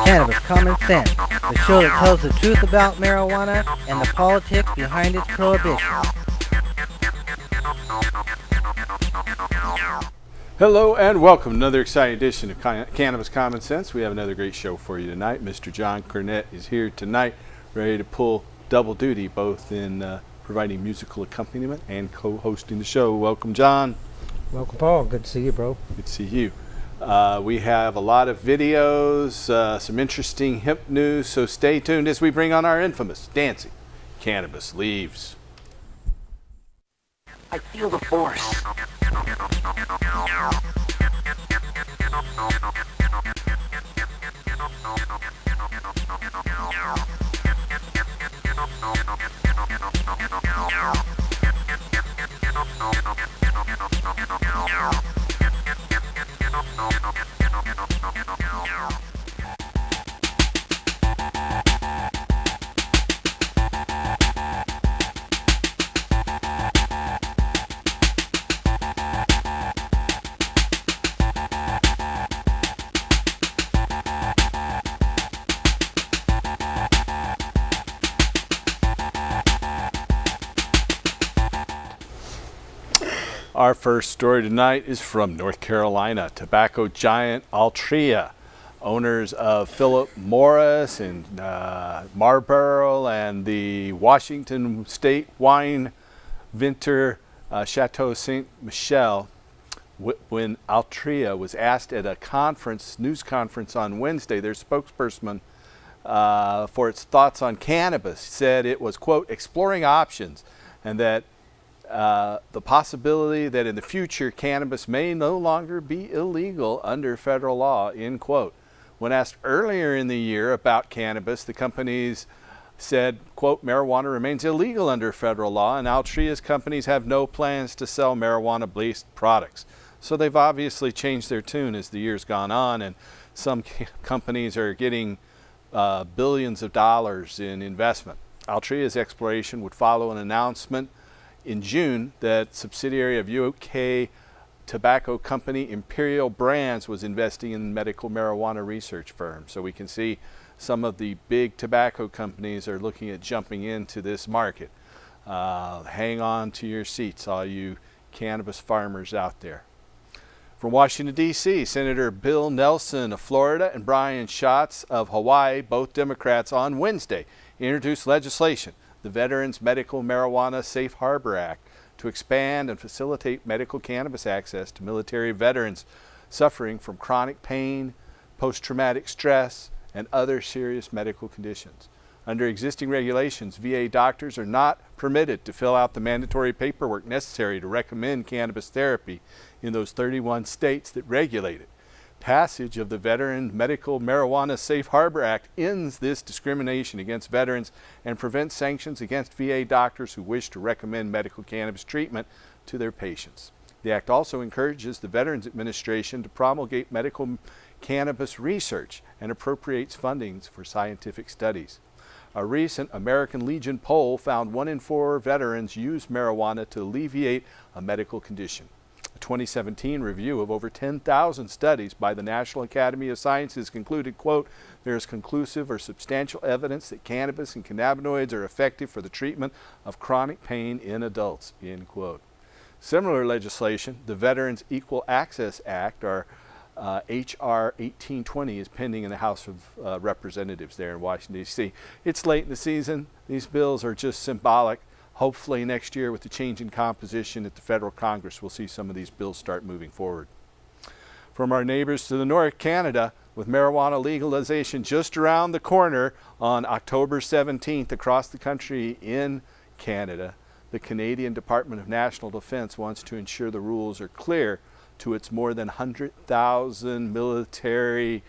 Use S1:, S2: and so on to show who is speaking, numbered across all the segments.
S1: Cannabis Common Sense, the show that tells the truth about marijuana and the politics behind its prohibition.
S2: Hello and welcome to another exciting edition of Cannabis Common Sense. We have another great show for you tonight. Mr. John Cornett is here tonight, ready to pull double duty, both in providing musical accompaniment and co-hosting the show. Welcome, John.
S3: Welcome, Paul. Good to see you, bro.
S2: Good to see you. We have a lot of videos, some interesting hemp news, so stay tuned as we bring on our infamous dancing cannabis leaves.
S1: I feel the force.
S2: Our first story tonight is from North Carolina. Tobacco giant Altria, owners of Philip Morris and Marlboro and the Washington State wine vintner Chateau Ste. Michelle, when Altria was asked at a news conference on Wednesday, their spokesperson for its thoughts on cannabis said it was, quote, exploring options, and that the possibility that in the future cannabis may no longer be illegal under federal law, end quote. When asked earlier in the year about cannabis, the companies said, quote, marijuana remains illegal under federal law and Altria's companies have no plans to sell marijuana-based products. So they've obviously changed their tune as the year's gone on, and some companies are getting billions of dollars in investment. Altria's exploration would follow an announcement in June that subsidiary of UK tobacco company Imperial Brands was investing in medical marijuana research firms. So we can see some of the big tobacco companies are looking at jumping into this market. Hang on to your seats, all you cannabis farmers out there. From Washington, D.C., Senator Bill Nelson of Florida and Brian Schatz of Hawaii, both Democrats, on Wednesday introduced legislation, the Veterans Medical Marijuana Safe Harbor Act, to expand and facilitate medical cannabis access to military veterans suffering from chronic pain, post-traumatic stress, and other serious medical conditions. Under existing regulations, VA doctors are not permitted to fill out the mandatory paperwork necessary to recommend cannabis therapy in those 31 states that regulate it. Passage of the Veteran Medical Marijuana Safe Harbor Act ends this discrimination against veterans and prevents sanctions against VA doctors who wish to recommend medical cannabis treatment to their patients. The act also encourages the Veterans Administration to promulgate medical cannabis research and appropriates funding for scientific studies. A recent American Legion poll found 1 in 4 veterans use marijuana to alleviate a medical condition. A 2017 review of over 10,000 studies by the National Academy of Sciences concluded, quote, there is conclusive or substantial evidence that cannabis and cannabinoids are effective for the treatment of chronic pain in adults, end quote. Similar legislation, the Veterans Equal Access Act, or H.R. 1820, is pending in the House of Representatives there in Washington, D.C. It's late in the season. These bills are just symbolic. Hopefully next year, with the change in composition at the federal Congress, we'll see some of these bills start moving forward. From our neighbors to the north, Canada, with marijuana legalization just around the corner on October 17th across the country in Canada, the Canadian Department of National Defense wants to ensure the rules are clear to its more than 100,000 military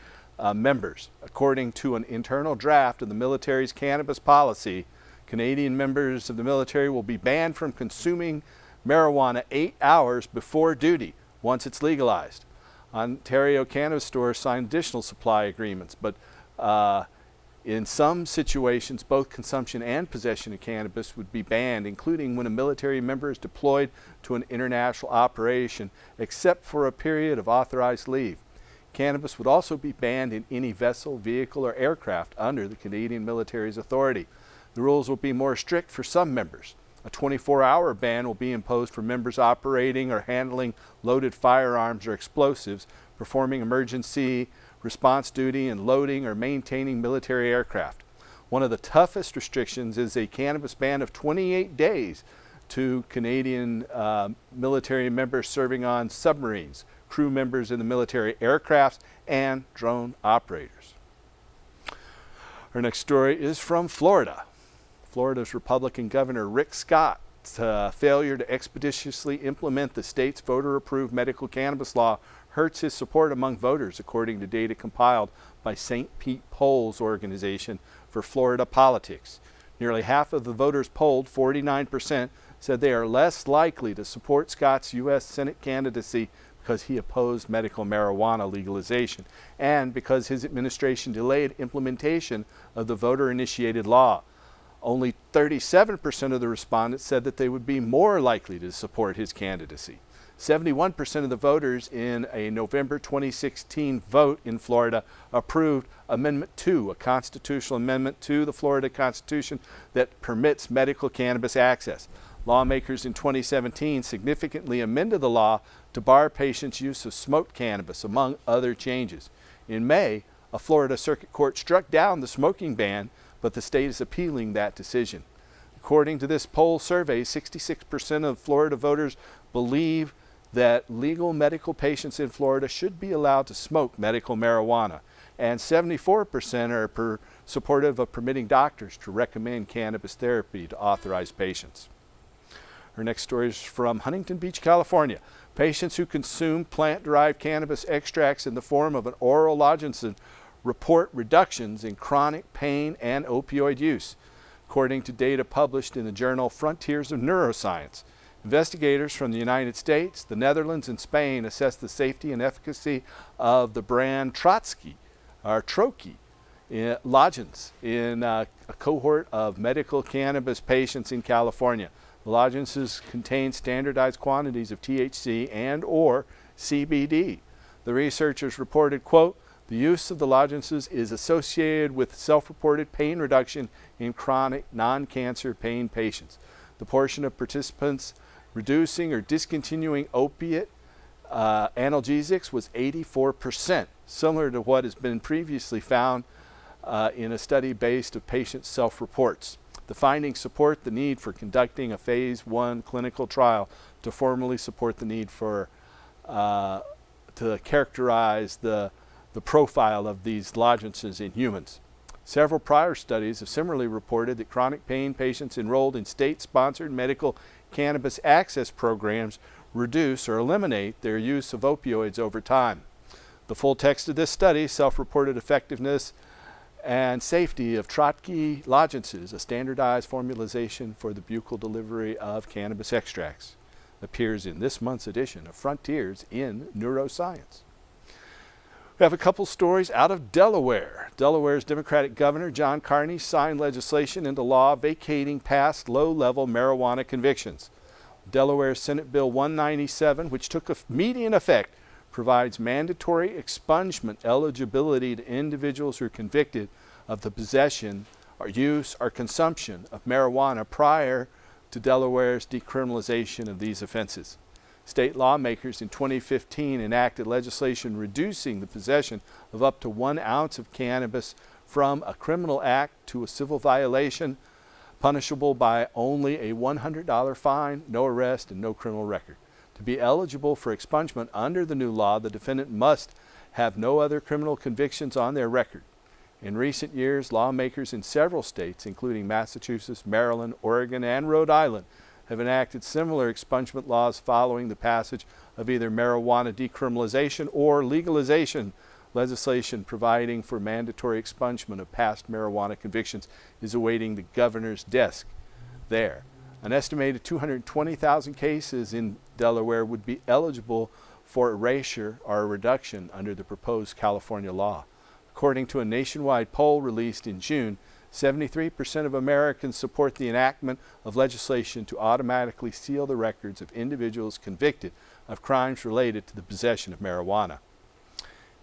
S2: members. According to an internal draft of the military's cannabis policy, Canadian members of the military will be banned from consuming marijuana 8 hours before duty once it's legalized. Ontario cannabis stores signed additional supply agreements, but in some situations, both consumption and possession of cannabis would be banned, including when a military member is deployed to an international operation, except for a period of authorized leave. Cannabis would also be banned in any vessel, vehicle, or aircraft under the Canadian military's authority. The rules will be more strict for some members. A 24-hour ban will be imposed for members operating or handling loaded firearms or explosives, performing emergency response duty, and loading or maintaining military aircraft. One of the toughest restrictions is a cannabis ban of 28 days to Canadian military members serving on submarines, crew members in the military aircrafts, and drone operators. Our next story is from Florida. Florida's Republican Governor Rick Scott's failure to expeditiously implement the state's voter-approved medical cannabis law hurts his support among voters, according to data compiled by St. Pete Polls organization for Florida politics. Nearly half of the voters polled, 49%, said they are less likely to support Scott's U.S. Senate candidacy because he opposed medical marijuana legalization and because his administration delayed implementation of the voter-initiated law. Only 37% of the respondents said that they would be more likely to support his candidacy. 71% of the voters in a November 2016 vote in Florida approved Amendment 2, a constitutional amendment to the Florida Constitution that permits medical cannabis access. Lawmakers in 2017 significantly amended the law to bar patients' use of smoked cannabis, among other changes. In May, a Florida Circuit Court struck down the smoking ban, but the state is appealing that decision. According to this poll survey, 66% of Florida voters believe that legal medical patients in Florida should be allowed to smoke medical marijuana, and 74% are supportive of permitting doctors to recommend cannabis therapy to authorized patients. Our next story is from Huntington Beach, California. Patients who consume plant-derived cannabis extracts in the form of an oral lozenge report reductions in chronic pain and opioid use, according to data published in the journal Frontiers of Neuroscience. Investigators from the United States, the Netherlands, and Spain assessed the safety and efficacy of the brand Trotsky lozenges in a cohort of medical cannabis patients in California. The lozenges contain standardized quantities of THC and or CBD. The researchers reported, quote, "The use of the lozenges is associated with self-reported pain reduction in chronic non-cancer pain patients. The portion of participants reducing or discontinuing opiate analgesics was 84%, similar to what has been previously found in a study based on patient self-reports. The findings support the need for conducting a phase 1 clinical trial to formally support the need for to characterize the profile of these lozenges in humans. Several prior studies have similarly reported that chronic pain patients enrolled in state-sponsored medical cannabis access programs reduce or eliminate their use of opioids over time. The full text of this study, self-reported effectiveness and safety of Trotsky lozenges, a standardized formulation for the buccal delivery of cannabis extracts, appears in this month's edition of Frontiers in Neuroscience. We have a couple stories out of Delaware. Delaware's Democratic Governor John Carney signed legislation into law vacating past low-level marijuana convictions. Delaware Senate Bill 197, which took immediate effect, provides mandatory expungement eligibility to individuals who are convicted of the possession or use or consumption of marijuana prior to Delaware's decriminalization of these offenses. State lawmakers in 2015 enacted legislation reducing the possession of up to 1 ounce of cannabis from a criminal act to a civil violation, punishable by only a $100 fine, no arrest, and no criminal record. To be eligible for expungement under the new law, the defendant must have no other criminal convictions on their record. In recent years, lawmakers in several states, including Massachusetts, Maryland, Oregon, and Rhode Island, have enacted similar expungement laws following the passage of either marijuana decriminalization or legalization. Legislation providing for mandatory expungement of past marijuana convictions is awaiting the governor's desk there. An estimated 220,000 cases in Delaware would be eligible for erasure or reduction under the proposed California law. According to a nationwide poll released in June, 73% of Americans support the enactment of legislation to automatically seal the records of individuals convicted of crimes related to the possession of marijuana.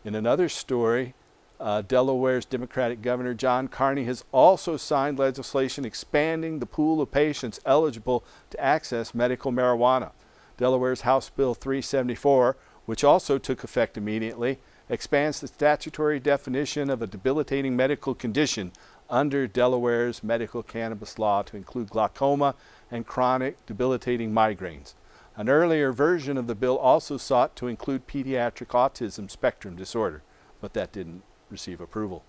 S2: In another story, Delaware's Democratic Governor John Carney has also signed legislation expanding the pool of patients eligible to access medical marijuana. Delaware's House Bill 374, which also took effect immediately, expands the statutory definition of a debilitating medical condition under Delaware's medical cannabis law to include glaucoma and chronic debilitating migraines. An earlier version of the bill also sought to include pediatric autism spectrum disorder, but that didn't receive approval.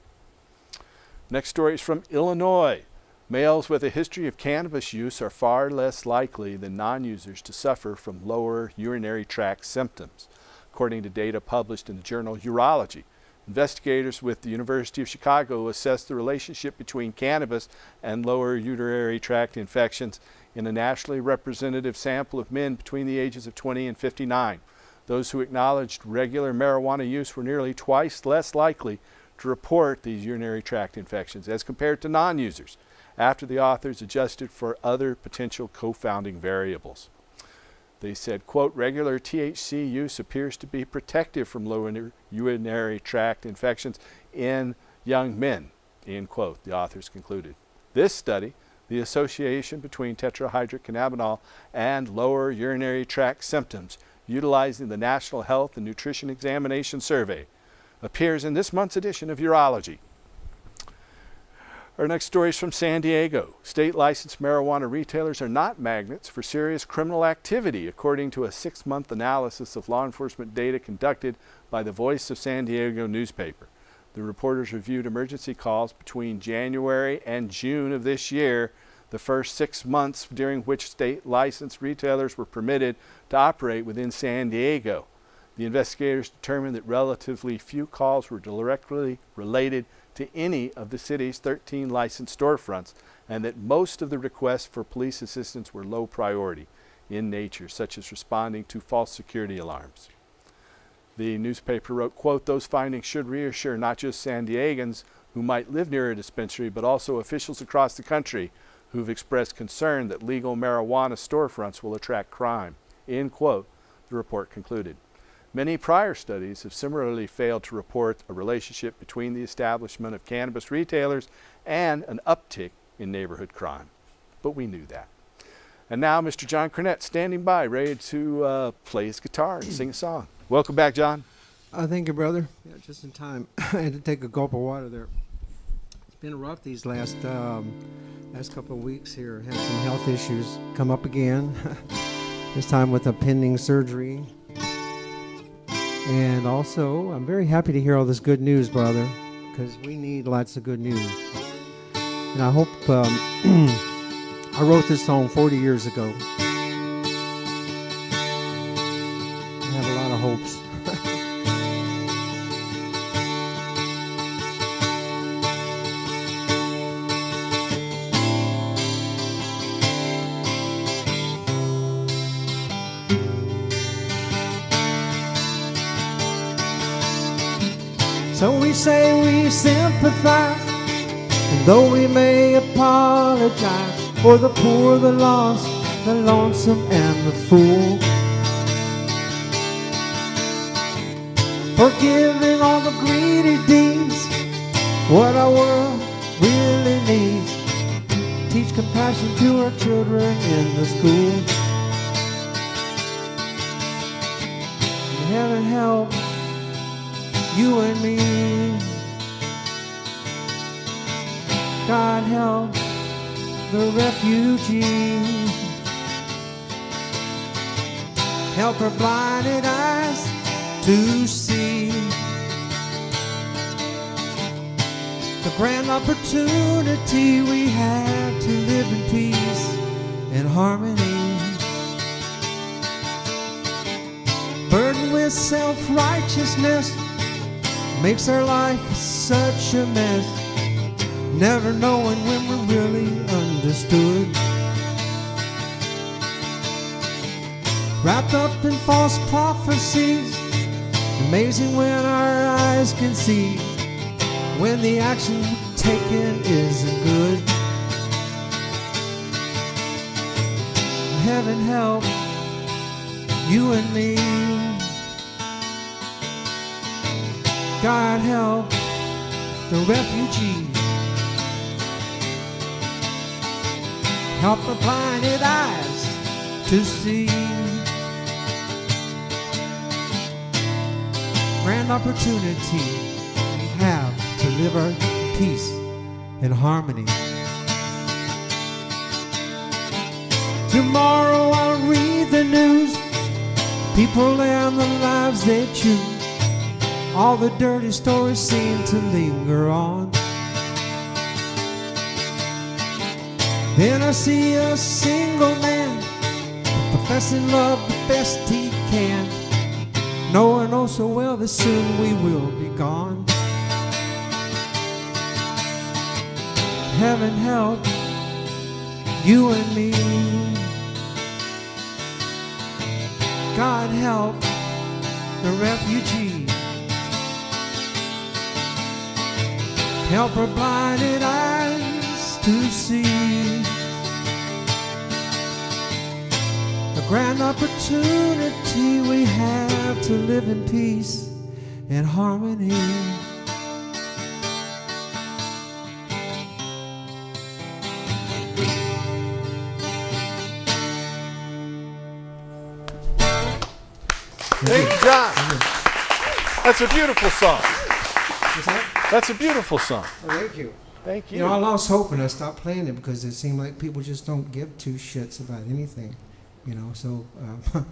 S2: Next story is from Illinois. Males with a history of cannabis use are far less likely than non-users to suffer from lower urinary tract symptoms, according to data published in the journal Urology. Investigators with the University of Chicago assessed the relationship between cannabis and lower urinary tract infections in a nationally representative sample of men between the ages of 20 and 59. Those who acknowledged regular marijuana use were nearly twice less likely to report these urinary tract infections as compared to non-users, after the authors adjusted for other potential confounding variables. They said, quote, regular THC use appears to be protective from lower urinary tract infections in young men, end quote, the authors concluded. This study, the association between tetrahydrocannabinol and lower urinary tract symptoms, utilizing the National Health and Nutrition Examination Survey, appears in this month's edition of Urology. Our next story is from San Diego. State-licensed marijuana retailers are not magnets for serious criminal activity, according to a 6-month analysis of law enforcement data conducted by the Voice of San Diego newspaper. The reporters reviewed emergency calls between January and June of this year, the first 6 months during which state-licensed retailers were permitted to operate within San Diego. The investigators determined that relatively few calls were directly related to any of the city's 13 licensed storefronts, and that most of the requests for police assistance were low priority in nature, such as responding to false security alarms. The newspaper wrote, quote, those findings should reassure not just San Diegans who might live near a dispensary, but also officials across the country who've expressed concern that legal marijuana storefronts will attract crime, end quote, the report concluded. Many prior studies have similarly failed to report a relationship between the establishment of cannabis retailers and an uptick in neighborhood crime. But we knew that. And now Mr. John Cornett standing by, ready to play his guitar and sing a song. Welcome back, John.
S3: Thank you, brother. Yeah, just in time. I had to take a gulp of water there. It's been rough these last couple of weeks here. Had some health issues come up again. This time with a pending surgery. And also, I'm very happy to hear all this good news, brother, because we need lots of good news. And I hope, I wrote this song 40 years ago. I have a lot of hopes. So we say we sympathize, and though we may apologize for the poor, the lost, the lonesome, and the fool, forgiving all the greedy deeds, what our world really needs. Teach compassion to our children in the school. Heaven help you and me. God help the refugee. Help our blinded eyes to see the grand opportunity we have to live in peace and harmony. Burdened with self-righteousness makes our life such a mess, never knowing when we're really understood. Wrapped up in false prophecies, amazing when our eyes can see when the action taken isn't good. Heaven help you and me. God help the refugees. Help the blinded eyes to see. Grand opportunity we have to live in peace and harmony. Tomorrow I'll read the news. People and the lives they choose. All the dirty stories seem to linger on. Then I see a single man professing love the best he can, knowing oh so well that soon we will be gone. Heaven help you and me. God help the refugee. Help her blinded eyes to see. The grand opportunity we have to live in peace and harmony.
S2: Thank you, John. That's a beautiful song. That's a beautiful song.
S3: Oh, thank you.
S2: Thank you.
S3: You know, I lost hope when I stopped playing it because it seemed like people just don't give two shits about anything. You know, so, but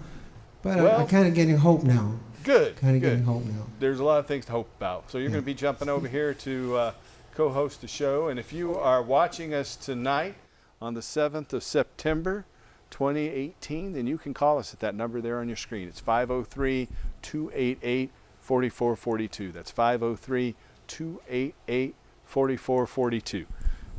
S2: Well,
S3: I'm kind of getting hope now.
S2: Good.
S3: Kind of
S2: good.
S3: getting hope now.
S2: There's a lot of things to hope about. So you're going to be jumping over here to co-host the show. And if you are watching us tonight on the 7th of September, 2018, then you can call us at that number there on your screen. It's 503-288-4442. That's 503-288-4442.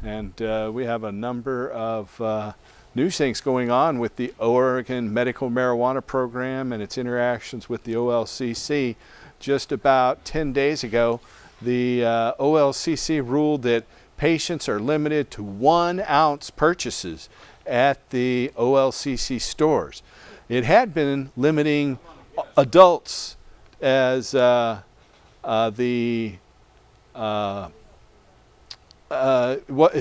S2: And we have a number of new things going on with the Oregon Medical Marijuana Program and its interactions with the OLCC. Just about 10 days ago, the OLCC ruled that patients are limited to 1 ounce purchases at the OLCC stores. It had been limiting adults as it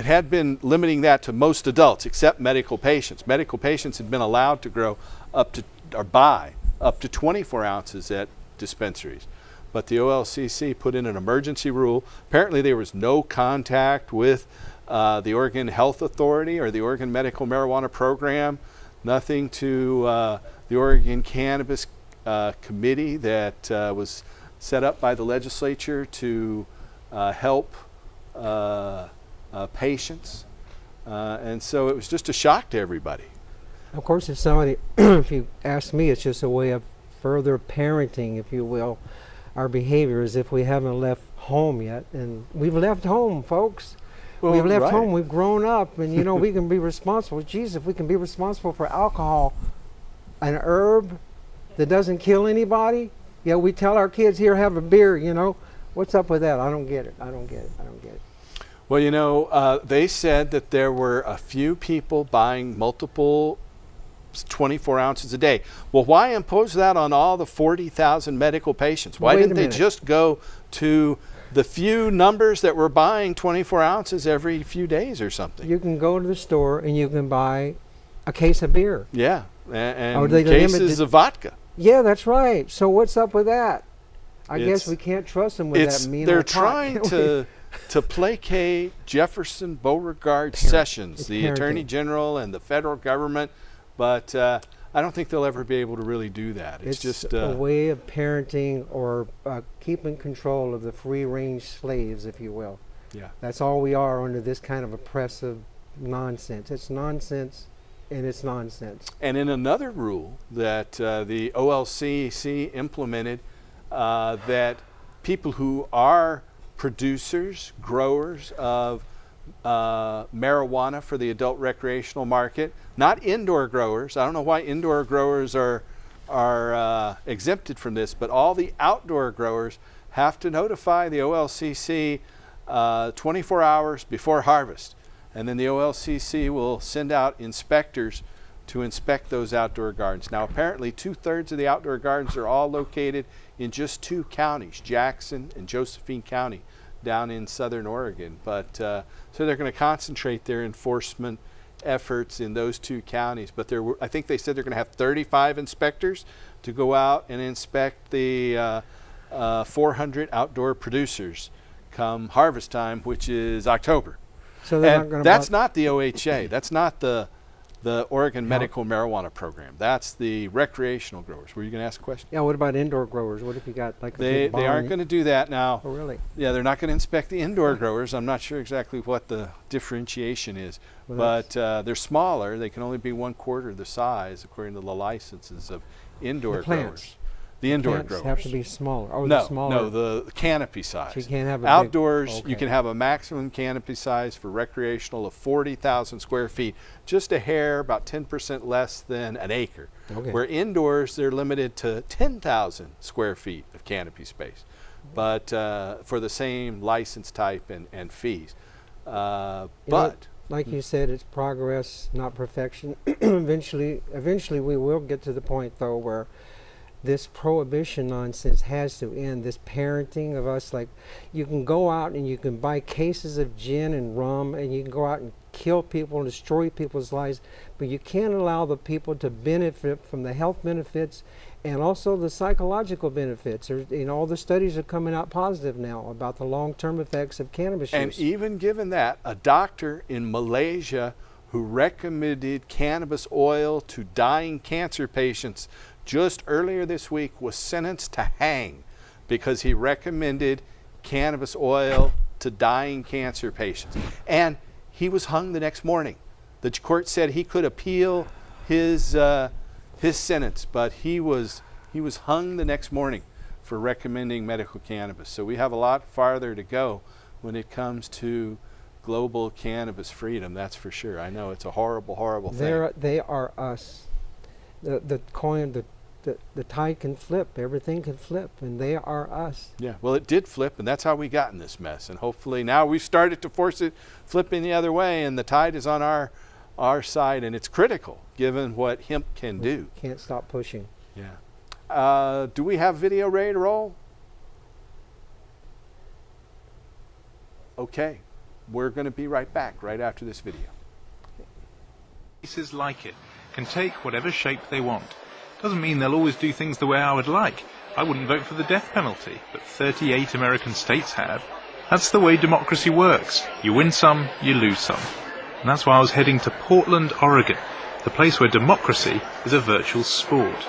S2: had been limiting that to most adults except medical patients. Medical patients had been allowed to grow up to or buy up to 24 ounces at dispensaries. But the OLCC put in an emergency rule. Apparently there was no contact with the Oregon Health Authority or the Oregon Medical Marijuana Program, nothing to the Oregon Cannabis Committee that was set up by the legislature to help patients. And so it was just a shock to everybody.
S3: Of course, if somebody, if you ask me, it's just a way of further parenting, if you will, our behavior as if we haven't left home yet. And we've left home, folks.
S2: Well,
S3: we've left
S2: right.
S3: home, we've grown up, and you know, we can be responsible. Geez, if we can be responsible for alcohol, an herb that doesn't kill anybody, yeah, we tell our kids, here, have a beer, you know. What's up with that? I don't get it. I don't get it. I don't get it.
S2: Well, you know, they said that there were a few people buying multiple 24 ounces a day. Well, why impose that on all the 40,000 medical patients? Why didn't they just go to the few numbers that were buying 24 ounces every few days or something?
S3: You can go to the store and you can buy a case of beer.
S2: Yeah, and
S3: Are they
S2: cases
S3: limited?
S2: of vodka.
S3: Yeah, that's right. So what's up with that? I
S2: It's-
S3: guess we can't trust them with that mean
S2: They're
S3: old pot,
S2: trying
S3: can we?
S2: to placate Jefferson Beauregard
S3: Parent.
S2: Sessions,
S3: It's
S2: the
S3: parenting.
S2: Attorney General and the federal government, but I don't think they'll ever be able to really do that. It's just
S3: a way of parenting or keeping control of the free-range slaves, if you will.
S2: Yeah.
S3: That's all we are under this kind of oppressive nonsense. It's nonsense, and it's nonsense.
S2: And in another rule that the OLCC implemented, that people who are producers, growers of marijuana for the adult recreational market, not indoor growers. I don't know why indoor growers are exempted from this, but all the outdoor growers have to notify the OLCC 24 hours before harvest. And then the OLCC will send out inspectors to inspect those outdoor gardens. Now, apparently 2/3 of the outdoor gardens are all located in just 2 counties, Jackson and Josephine County, down in southern Oregon. But so they're going to concentrate their enforcement efforts in those 2 counties. But I think they said they're going to have 35 inspectors to go out and inspect the 400 outdoor producers come harvest time, which is October.
S3: So they're not
S2: And
S3: going to.
S2: that's not the OHA. That's not the Oregon Medical Marijuana Program. That's the recreational growers. Were you going to ask a question?
S3: Yeah. What about indoor growers? What if you got like a
S2: They
S3: big barn?
S2: aren't going to do that now.
S3: Oh, really?
S2: Yeah, they're not going to inspect the indoor growers. I'm not sure exactly what the differentiation is,
S3: Well,
S2: but they're smaller. They can only be 1/4 the size according to the licenses of indoor
S3: The plants.
S2: growers. The indoor
S3: Plants
S2: growers
S3: have to be smaller. Oh,
S2: no,
S3: the smaller.
S2: no, the canopy size.
S3: So you can't have a
S2: outdoors.
S3: big, okay.
S2: You can have a maximum canopy size for recreational of 40,000 square feet, just a hair, about 10% less than an acre.
S3: Okay.
S2: Where indoors they're limited to 10,000 square feet of canopy space, but for the same license type and fees. But
S3: like you said, it's progress, not perfection. Eventually we will get to the point though where this prohibition nonsense has to end. This parenting of us, like you can go out and you can buy cases of gin and rum and you can go out and kill people and destroy people's lives, but you can't allow the people to benefit from the health benefits and also the psychological benefits. All the studies are coming out positive now about the long-term effects of cannabis
S2: and
S3: use.
S2: even given that, a doctor in Malaysia who recommended cannabis oil to dying cancer patients just earlier this week was sentenced to hang because he recommended cannabis oil to dying cancer patients. And he was hung the next morning. The court said he could appeal his sentence, but he was hung the next morning for recommending medical cannabis. So we have a lot farther to go when it comes to global cannabis freedom, that's for sure. I know it's a horrible, horrible thing.
S3: They are us. The coin, the tide can flip, everything can flip, and they are us.
S2: Yeah, well, it did flip, and that's how we got in this mess. And hopefully now we've started to force it flipping the other way, and the tide is on our side, and it's critical given what hemp can do.
S3: Can't stop pushing.
S2: Yeah. Do we have video ready to roll? Okay. We're going to be right back right after this video.
S4: Places like it can take whatever shape they want. Doesn't mean they'll always do things the way I would like. I wouldn't vote for the death penalty, but 38 American states have. That's the way democracy works. You win some, you lose some. And that's why I was heading to Portland, Oregon, the place where democracy is a virtual sport.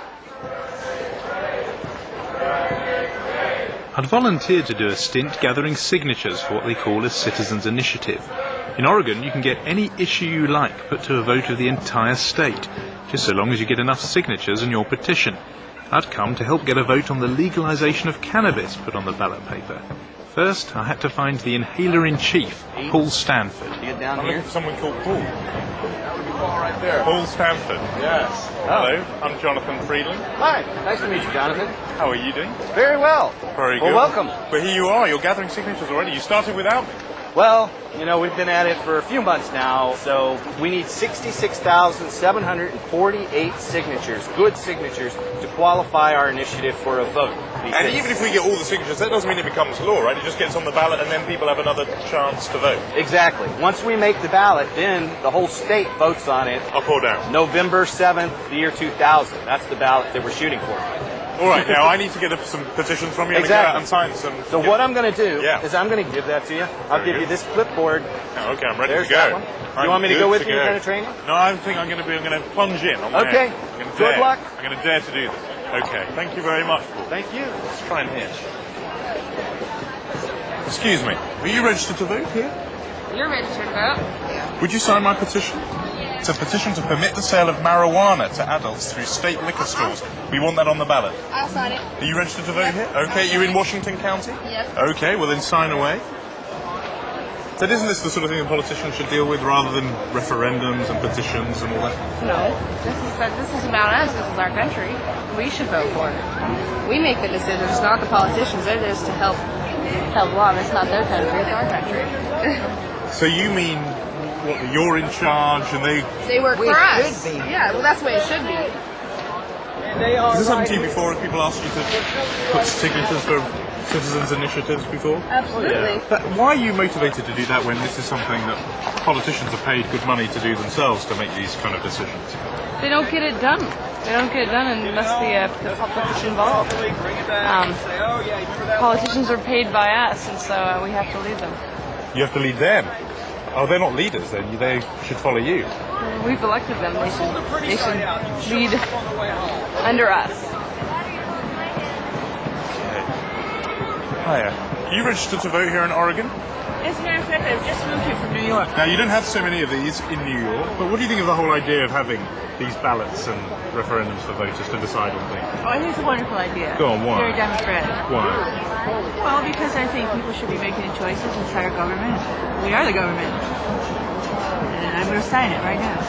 S4: I'd volunteered to do a stint gathering signatures for what they call a citizens' initiative. In Oregon, you can get any issue you like put to a vote of the entire state, just so long as you get enough signatures on your petition. I'd come to help get a vote on the legalization of cannabis put on the ballot paper. First, I had to find the inhaler-in-chief, Paul Stanford.
S5: Get down
S4: I'm
S5: here.
S4: looking for someone called Paul.
S5: That would be Paul right there.
S4: Paul Stanford.
S5: Yes.
S4: Hello, I'm Jonathan Friedland.
S5: Hi. Nice to meet you, Jonathan.
S4: How are you doing?
S5: Very well.
S4: Very
S5: Well,
S4: good.
S5: welcome.
S4: But here you are, you're gathering signatures already. You started without me.
S5: Well, we've been at it for a few months now, so we need 66,748 signatures, good signatures, to qualify our initiative for a vote.
S4: And even if we get all the signatures, that doesn't mean it becomes law, right? It just gets on the ballot and then people have another chance to vote.
S5: Exactly. Once we make the ballot, then the whole state votes on it.
S4: Up or down?
S5: November 7th, the year 2000. That's the ballot that we're shooting for.
S4: All right, now I need to get some petitions from you.
S5: Exactly.
S4: And sign some.
S5: So what I'm going to do
S4: Yeah.
S5: is I'm going to give that to you. I'll
S4: Very
S5: give you
S4: good.
S5: this clipboard.
S4: Oh, okay, I'm ready
S5: There's
S4: to go.
S5: that one. You want me to go with you and kind of train you?
S4: No, I think I'm going to plunge in. On my
S5: Okay.
S4: own. I'm gonna
S5: Good
S4: dare.
S5: luck.
S4: I'm going to dare to do this. Okay, thank you very much, Paul.
S5: Thank you.
S4: Let's try and hitch. Excuse me, are you registered to vote here?
S6: You're registered to vote?
S4: Would you sign my petition? It's a petition to permit the sale of marijuana to adults through state liquor stores. We want that on the ballot.
S6: I'll sign it.
S4: Are you registered to vote here? Okay, you in Washington County?
S6: Yes.
S4: Okay, well then sign away. So isn't this the sort of thing that politicians should deal with rather than referendums and petitions and all that?
S6: No. This is about us. This is our country. We should vote for it. We make the decisions, not the politicians. They're there to help along. It's not their country. It's our country.
S4: So you mean what, that you're in charge and
S6: They work
S1: We
S6: for us.
S1: should be.
S6: Yeah, well, that's the way it should be.
S4: Has this happened to you before? Have people asked you to put signatures for citizens' initiatives before?
S6: Absolutely.
S4: Why are you motivated to do that when this is something that politicians are paid good money to do themselves to make these kind of decisions?
S6: They don't get it done. They don't get it done unless the public is involved. Politicians are paid by us, and so we have to lead them.
S4: You have to lead them. Oh, they're not leaders then. They should follow you.
S6: We've elected them. They should lead under us.
S4: Hiya. Are you registered to vote here in Oregon?
S7: As a matter of fact, I've just moved here from New York.
S4: Now, you don't have so many of these in New York, but what do you think of the whole idea of having these ballots and referendums for voters to decide on things?
S7: Oh, I think it's a wonderful idea.
S4: Go on, why?
S7: Very democratic.
S4: Why?
S7: Well, because I think people should be making choices inside our government. We are the government. And I'm going to sign it right now.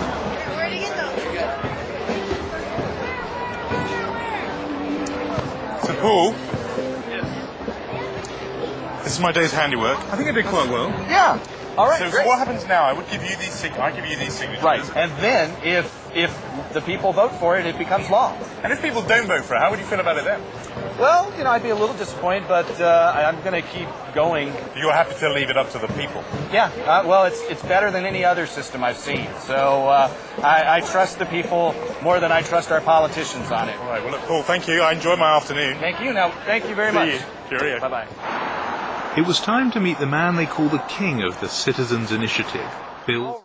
S4: So, Paul, this is my day's handiwork. I think I did quite well.
S5: Yeah. All right.
S4: So
S5: great.
S4: what happens now? I would give you these. I give you these signatures.
S5: Right. And then, if the people vote for it, it becomes law.
S4: And if people don't vote for it, how would you feel about it then?
S5: Well, I'd be a little disappointed, but I'm going to keep going.
S4: You're happy to leave it up to the people.
S5: Yeah. Well, it's better than any other system I've seen. So I trust the people more than I trust our politicians on it.
S4: All right. Well, look, Paul, thank you. I enjoyed my afternoon.
S5: Thank you. Now, thank you very
S4: See
S5: much.
S4: you. Cheerio.
S5: Bye bye.
S4: It was time to meet the man they call the king of the Citizens Initiative, Bill.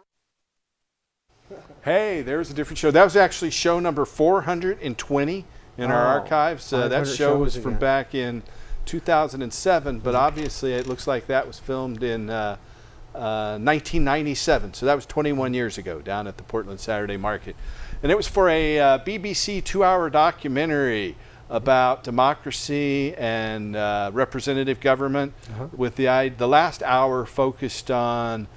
S2: Hey, there's a different show. That was actually show number 420 in our archives. That
S3: 500
S2: show was
S3: shows
S2: from
S3: again.
S2: back in 2007, but obviously it looks like that was filmed in 1997. So that was 21 years ago down at the Portland Saturday Market. And it was for a BBC 2-hour documentary about democracy and representative government, with the last hour focused on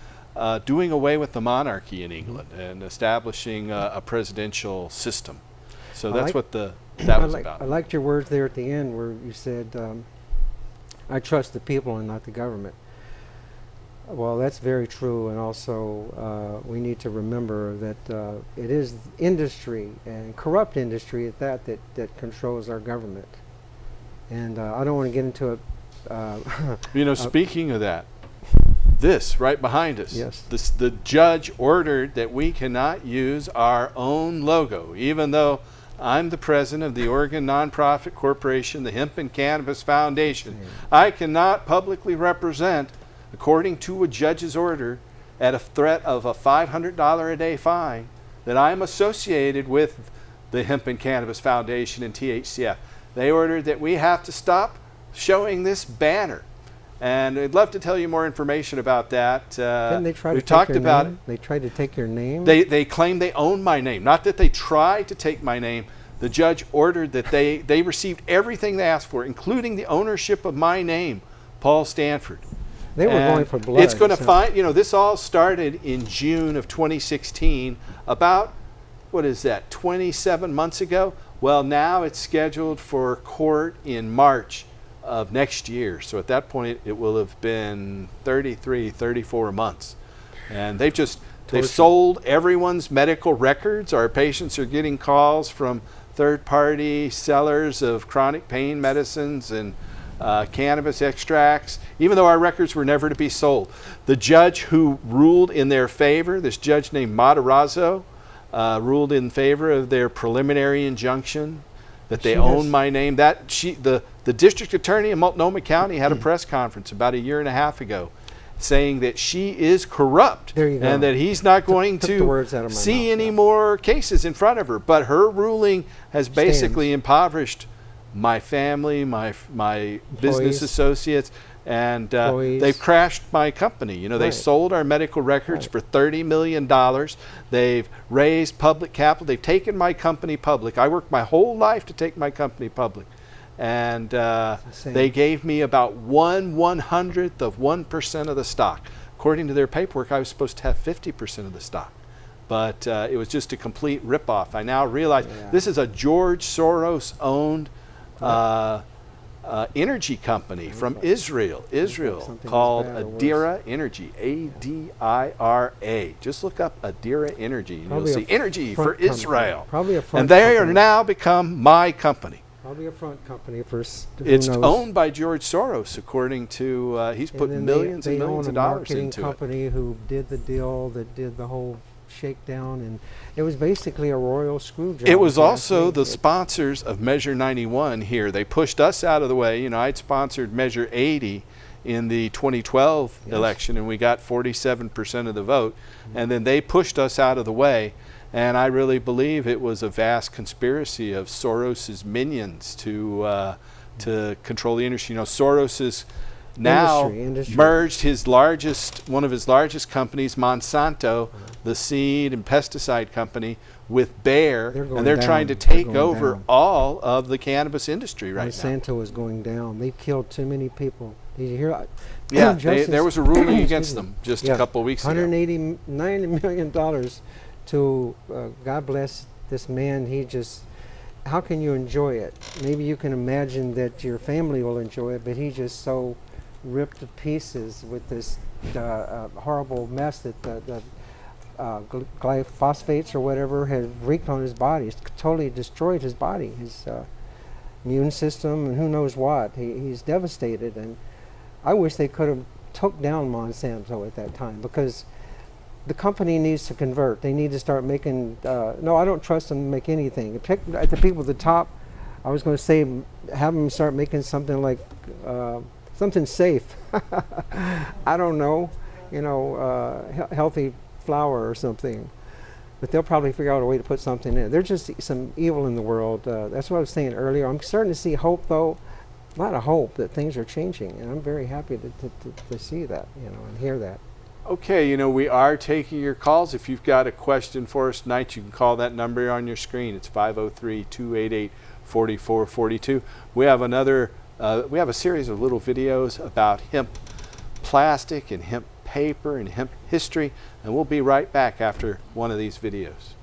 S2: doing away with the monarchy in England and establishing a presidential system. So that's what that was about.
S3: I liked your words there at the end where you said, I trust the people and not the government. Well, that's very true, and also we need to remember that it is industry, and corrupt industry at that controls our government. And I don't want to get into it.
S2: Speaking of that, this right behind us,
S3: Yes.
S2: the judge ordered that we cannot use our own logo, even though I'm the president of the Oregon Nonprofit Corporation, the Hemp and Cannabis Foundation. I cannot publicly represent, according to a judge's order, at a threat of a $500 a day fine, that I'm associated with the Hemp and Cannabis Foundation and THCF. They ordered that we have to stop showing this banner. And I'd love to tell you more information about that.
S3: Didn't they try to
S2: we've
S3: take
S2: talked
S3: your
S2: about
S3: name? They tried to take your name?
S2: They claim they own my name. Not that they tried to take my name. The judge ordered that they received everything they asked for, including the ownership of my name, Paul Stanford.
S3: They were going for blood.
S2: It's going to
S3: so-
S2: find, this all started in June of 2016, about, 27 months ago? Well, now it's scheduled for court in March of next year. So at that point, it will have been 34 months. And they've sold everyone's medical records. Our patients are getting calls from third-party sellers of chronic pain medicines and cannabis extracts, even though our records were never to be sold. The judge who ruled in their favor, this judge named Matarazzo, ruled in favor of their preliminary injunction that they own my name. The district attorney in Multnomah County had a press conference about a year and a half ago saying that she is corrupt and that he's not going
S3: Took the words out of my
S2: see
S3: mouth,
S2: any more cases in front of her. But her ruling has basically impoverished my family, my business associates, and they've crashed my company. They sold our medical records for $30 million. They've raised public capital. They've taken my company public. I worked my whole life to take my company public. And they gave me about 1/100th of 1% of the stock. According to their paperwork, I was supposed to have 50% of the stock. But it was just a complete ripoff. I now realize this is a George Soros-owned energy company from Israel,
S3: something
S2: called
S3: as bad or worse.
S2: Adira Energy, A-D-I-R-A. Just look up Adira Energy, and
S3: Probably
S2: you'll
S3: a
S2: see energy for
S3: front company.
S2: Israel.
S3: Probably a front
S2: And they are
S3: company.
S2: now become my company.
S3: Probably a front company for who
S2: It's
S3: knows.
S2: owned by George Soros, according to, he's put
S3: And then
S2: millions
S3: they
S2: and millions
S3: own
S2: of
S3: a
S2: dollars
S3: marketing
S2: into it.
S3: company who did the deal, that did the whole shakedown, and it was basically a royal screw job.
S2: It was
S3: if you ask
S2: also
S3: me.
S2: the sponsors of Measure 91 here. They pushed us out of the way. You know, I'd sponsored Measure 80 in the 2012 election, and we got 47% of the vote. And then they pushed us out of the way. And I really believe it was a vast conspiracy of Soros's minions to control the industry. You know, Soros is now
S3: Industry.
S2: merged one of his largest companies, Monsanto, the seed and pesticide company, with Bayer,
S3: They're going
S2: and they're
S3: down.
S2: trying to
S3: They're
S2: take
S3: going
S2: over
S3: down.
S2: all of the cannabis industry right now.
S3: Monsanto is going down. They've killed too many people. Did you hear?
S2: Yeah,
S3: Justice-
S2: there was a ruling
S3: excuse
S2: against
S3: me.
S2: them just
S3: Yeah,
S2: a couple of weeks ago.
S3: $190 million to God bless this man. He just, how can you enjoy it? Maybe you can imagine that your family will enjoy it, but he just so ripped to pieces with this horrible mess that the glyphosates or whatever has wreaked on his body. It's totally destroyed his body, his immune system, and who knows what. He's devastated, and I wish they could have took down Monsanto at that time, because the company needs to convert. They need to start making, no, I don't trust them to make anything. Pick at the people at the top. I was going to say, have them start making something like, something safe. I don't know, you know, healthy flour or something. But they'll probably figure out a way to put something in. There's just some evil in the world. That's what I was saying earlier. I'm starting to see hope, though. A lot of hope that things are changing, and I'm very happy to see that, you know, and hear that.
S2: Okay, you know, we are taking your calls. If you've got a question for us tonight, you can call that number on your screen. It's 503-288-4442. We have we have a series of little videos about hemp plastic and hemp paper and hemp history, and we'll be right back after one of these videos.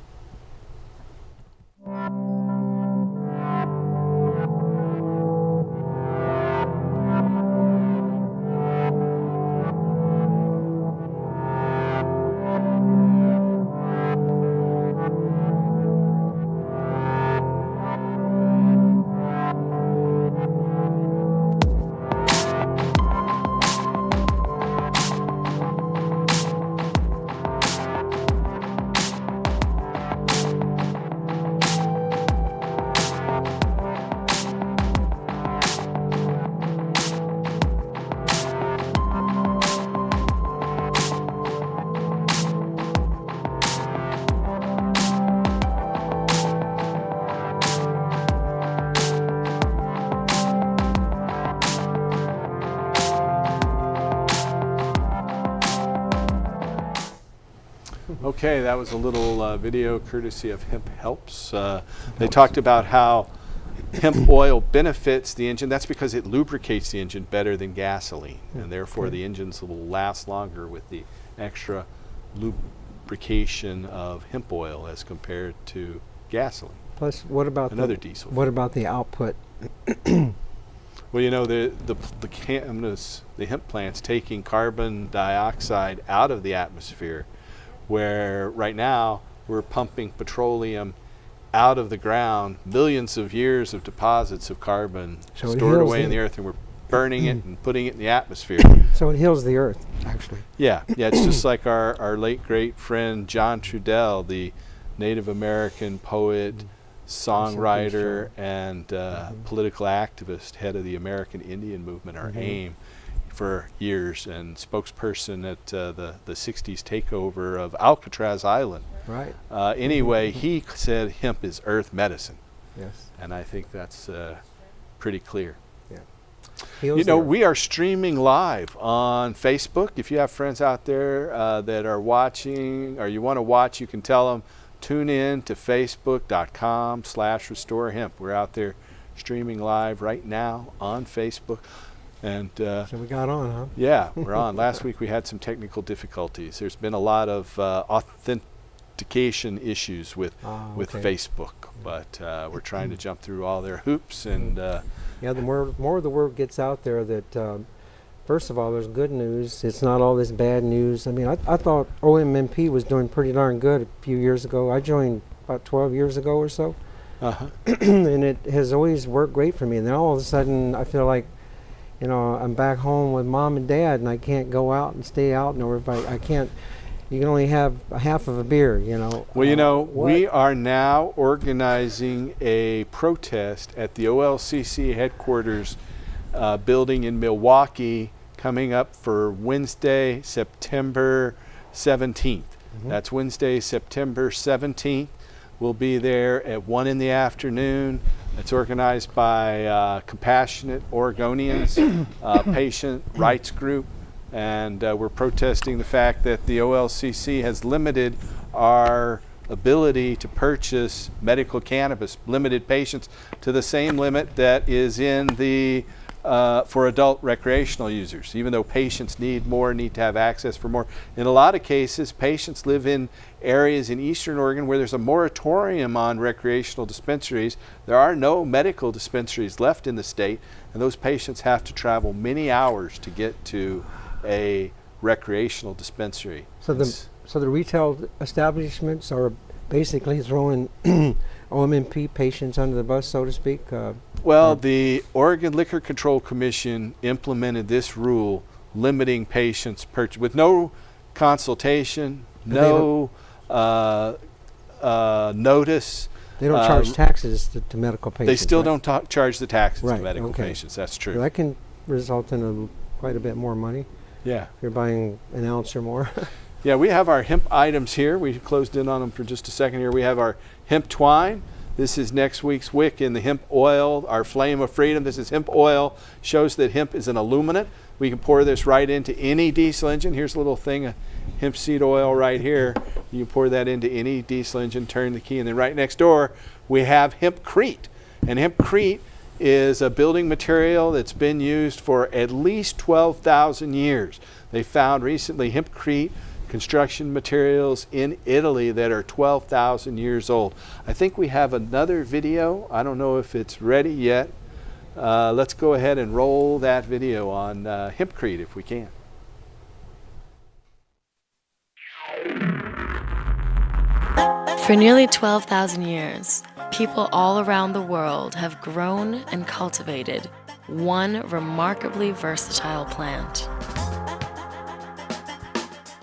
S2: Okay, that was a little video courtesy of Hemp Helps. They talked about how hemp oil benefits the engine. That's because it lubricates the engine better than gasoline, and therefore the engines will last longer with the extra lubrication of hemp oil as compared to gasoline.
S3: Plus, what about
S2: Another diesel.
S3: What about the output?
S2: Well, you know, the hemp plant's taking carbon dioxide out of the atmosphere, where right now we're pumping petroleum out of the ground, millions of years of deposits of carbon
S3: So it
S2: stored
S3: heals
S2: away in
S3: the-
S2: the earth, and we're burning it and putting it in the atmosphere.
S3: So it heals the earth, actually.
S2: Yeah, it's just like our late great friend John Trudell, the Native American poet, songwriter, and political activist, head of the American Indian movement, or AIM, for years, and spokesperson at the 60s takeover of Alcatraz Island.
S3: Right.
S2: Anyway, he said hemp is earth medicine,
S3: Yes.
S2: and I think that's pretty clear.
S3: Heals
S2: You know,
S3: the earth.
S2: we are streaming live on Facebook. If you have friends out there that are watching, or you want to watch, you can tell them, tune in to facebook.com/restorehemp. We're out there streaming live right now on Facebook. And
S3: So we got on, huh?
S2: yeah, we're on. Last week we had some technical difficulties. There's been a lot of authentication issues with
S3: Okay.
S2: Facebook, but we're trying to jump through all their hoops and.
S3: Yeah, the more the word gets out there that, first of all, there's good news. It's not all this bad news. I mean, I thought OMMP was doing pretty darn good a few years ago. I joined about 12 years ago or so, and it has always worked great for me. And then all of a sudden, I feel like, you know, I'm back home with mom and dad, and I can't go out and stay out, and everybody, I can't. You can only have a half of a beer, you know.
S2: Well, you know,
S3: what?
S2: we are now organizing a protest at the OLCC headquarters building in Milwaukee coming up for Wednesday, September 17th. That's Wednesday, September 17th. We'll be there at 1 in the afternoon. It's organized by Compassionate Oregonians, patient rights group. And we're protesting the fact that the OLCC has limited our ability to purchase medical cannabis, limited patients to the same limit that is in the for adult recreational users, even though patients need to have access for more. In a lot of cases, patients live in areas in Eastern Oregon where there's a moratorium on recreational dispensaries. There are no medical dispensaries left in the state, and those patients have to travel many hours to get to a recreational dispensary.
S3: So the retail establishments are basically throwing OMMP patients under the bus, so to speak.
S2: Well, the Oregon Liquor Control Commission implemented this rule limiting patients purchase with no consultation, no notice.
S3: They don't charge taxes to medical patients.
S2: They still
S3: right?
S2: don't charge the taxes
S3: Right,
S2: to medical
S3: okay.
S2: patients. That's true.
S3: So that can result in quite a bit more money.
S2: Yeah.
S3: If you're buying an ounce or more.
S2: Yeah, we have our hemp items here. We closed in on them for just a second here. We have our hemp twine. This is next week's wick in the hemp oil, our flame of freedom. This is hemp oil. Shows that hemp is an illuminant. We can pour this right into any diesel engine. Here's a little thing of hemp seed oil right here. You can pour that into any diesel engine, turn the key, and then right next door we have hempcrete. And hempcrete is a building material that's been used for at least 12,000 years. They found recently hempcrete construction materials in Italy that are 12,000 years old. I think we have another video. I don't know if it's ready yet. Let's go ahead and roll that video on hempcrete if we can.
S8: For nearly 12,000 years, people all around the world have grown and cultivated one remarkably versatile plant.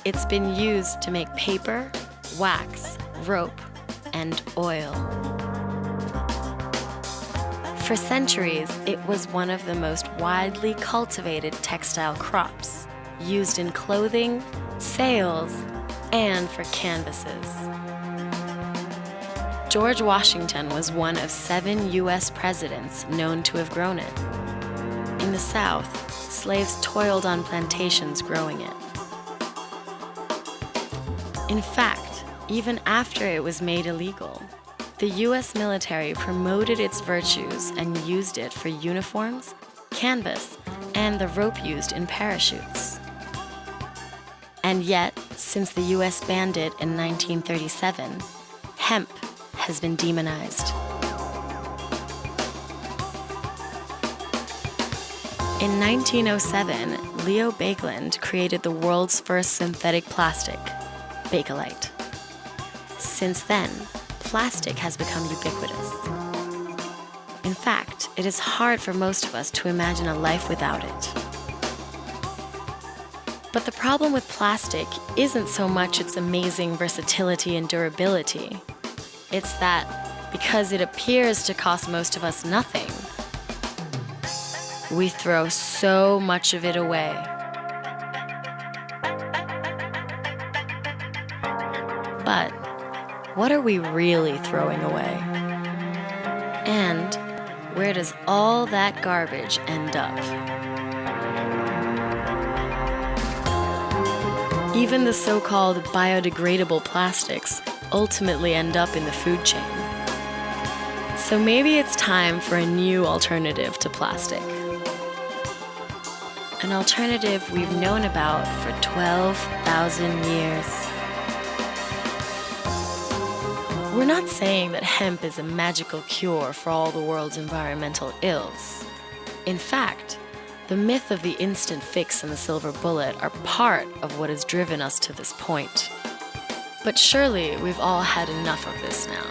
S8: It's been used to make paper, wax, rope, and oil. For centuries, it was one of the most widely cultivated textile crops, used in clothing, sails, and for canvases. George Washington was one of 7 U.S. presidents known to have grown it. In the South, slaves toiled on plantations growing it. In fact, even after it was made illegal, the U.S. military promoted its virtues and used it for uniforms, canvas, and the rope used in parachutes. And yet, since the U.S. banned it in 1937, hemp has been demonized. In 1907, Leo Baekeland created the world's first synthetic plastic, Bakelite. Since then, plastic has become ubiquitous. In fact, it is hard for most of us to imagine a life without it. But the problem with plastic isn't so much its amazing versatility and durability. It's that, because it appears to cost most of us nothing, we throw so much of it away. But what are we really throwing away? And where does all that garbage end up? Even the so-called biodegradable plastics ultimately end up in the food chain. So maybe it's time for a new alternative to plastic. An alternative we've known about for 12,000 years. We're not saying that hemp is a magical cure for all the world's environmental ills. In fact, the myth of the instant fix and the silver bullet are part of what has driven us to this point. But surely we've all had enough of this now.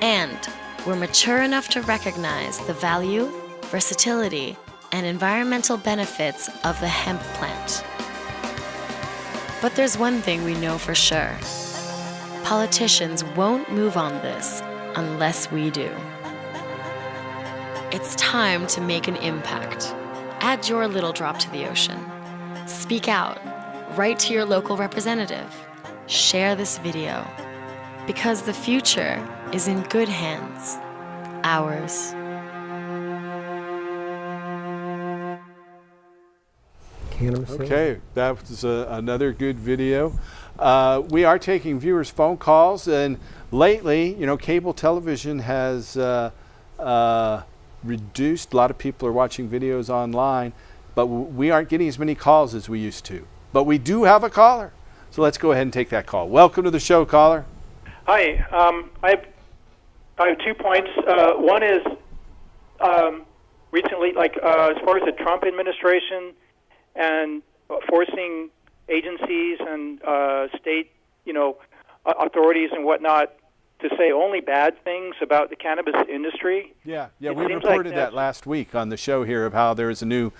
S8: And we're mature enough to recognize the value, versatility, and environmental benefits of the hemp plant. But there's one thing we know for sure. Politicians won't move on this unless we do. It's time to make an impact. Add your little drop to the ocean. Speak out. Write to your local representative. Share this video. Because the future is in good hands. Ours.
S3: Cannabis.
S2: Okay, that was another good video. We are taking viewers' phone calls, and lately, cable television has reduced. A lot of people are watching videos online, but we aren't getting as many calls as we used to. But we do have a caller, so let's go ahead and take that call. Welcome to the show, caller.
S9: Hi, I have 2 points. One is recently, as far as the Trump administration and forcing agencies and state, authorities and whatnot to say only bad things about the cannabis industry.
S2: Yeah, we reported that last week on the show here of how there is a new